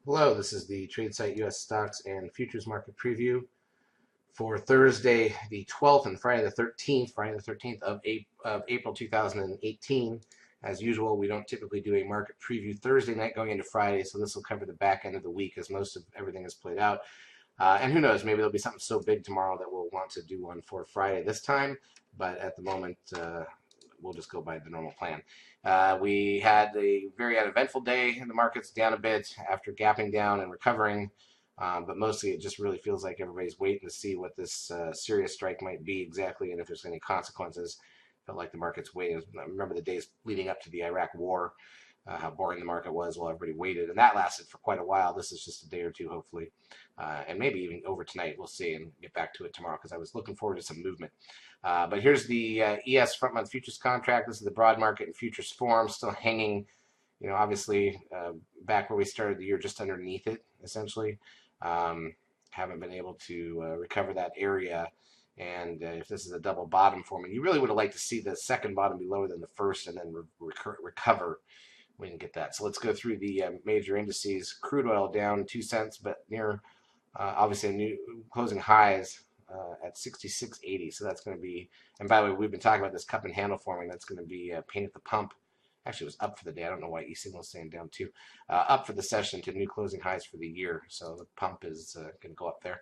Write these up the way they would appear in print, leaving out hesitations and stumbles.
Hello, this is the Tradesight U.S. Stocks and Futures Market Preview for Thursday the 12th and Friday the 13th of April 2018. As usual, we don't typically do a market preview Thursday night going into Friday, so this will cover the back end of the week as most of everything is played out. And who knows, maybe there'll be something so big tomorrow that we'll want to do one for Friday this time, but at the moment, we'll just go by the normal plan. We had a very uneventful day in the markets, down a bit after gapping down and recovering. But mostly it just really feels like everybody's waiting to see what this Syria strike might be exactly and if there's any consequences. Felt like the market's waiting. I remember the days leading up to the Iraq war, how boring the market was while everybody waited. And that lasted for quite a while. This is just a day or two, hopefully. And maybe even over tonight. We'll see and get back to it tomorrow because I was looking forward to some movement. But here's the ES front month futures contract. This is the broad market and futures form, still hanging, obviously back where we started the year, just underneath it, essentially. Haven't been able to recover that area. And if this is a double bottom for me, you really would have liked to see the second bottom be lower than the first and then recover. We can get that. So let's go through the major indices. Crude oil down 2 cents, but near obviously a new closing highs at 66.80. So that's going to be, and by the way, we've been talking about this cup and handle forming. That's going to be pain at the pump. Actually, it was up for the day. I don't know why e-signal is saying down too. Up for the session to new closing highs for the year. So the pump is going to go up there.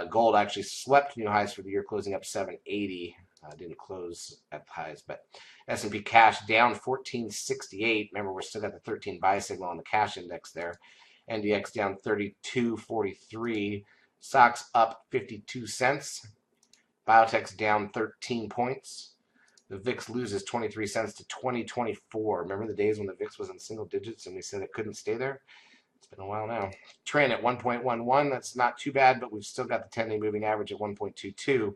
Gold actually swept new highs for the year, closing up 780. Didn't close at the highs, but S&P cash down 1468. Remember, we're still got the 13 buy signal on the cash index there. NDX down 32.43. Stocks up 52 cents. Biotech's down 13 points. The VIX loses 23 cents to 2024. Remember the days when the VIX was in single digits and we said it couldn't stay there? It's been a while now. Trend at 1.11. That's not too bad, but we've still got the 10-day moving average at 1.22.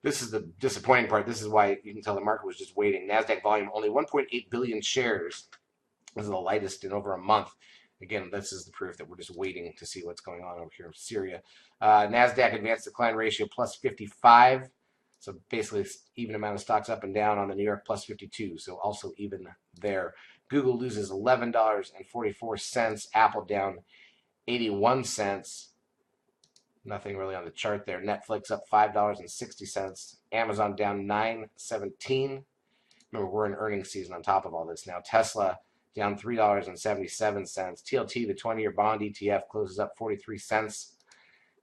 This is the disappointing part. This is why you can tell the market was just waiting. NASDAQ volume, only 1.8 billion shares. This is the lightest in over a month. Again, this is the proof that we're just waiting to see what's going on over here in Syria. NASDAQ advanced decline ratio plus 55. So basically, even amount of stocks up and down on the New York plus 52. So also even there. Google loses $11.44. Apple down 81 cents. Nothing really on the chart there. Netflix up $5.60. Amazon down 9.17. Remember, we're in earnings season on top of all this now. Tesla down $3.77. TLT, the 20-year bond ETF, closes up 43 cents.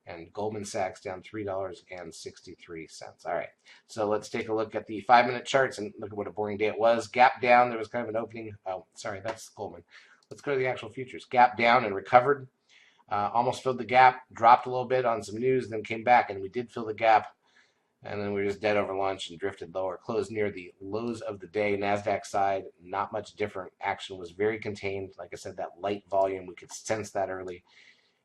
And Goldman Sachs down $3.63. All right, so let's take a look at the 5-minute charts and look at what a boring day it was. Gap down. There was kind of an opening. Oh, sorry, that's Goldman. Let's go to the actual futures. Gap down and recovered. Almost filled the gap, dropped a little bit on some news, then came back, and we did fill the gap. And then we were just dead over lunch and drifted lower. Closed near the lows of the day. NASDAQ side, not much different. Action was very contained. Like I said, that light volume, we could sense that early.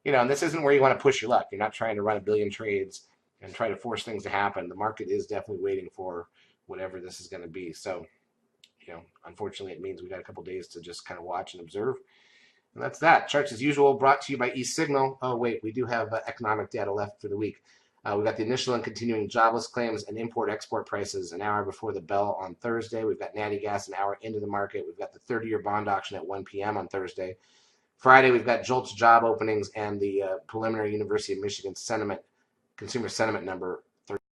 And this isn't where you want to push your luck. You're not trying to run a billion trades and try to force things to happen. The market is definitely waiting for whatever this is going to be. So, unfortunately, it means we got a couple days to just kind of watch and observe. And that's that. Charts as usual, brought to you by eSignal. Oh, wait, we do have economic data left for the week. We've got the initial and continuing jobless claims and import-export prices an hour before the bell on Thursday. We've got natty gas an hour into the market. We've got the 30-year bond auction at 1 p.m. on Thursday. Friday, we've got JOLTS job openings and the preliminary University of Michigan consumer sentiment number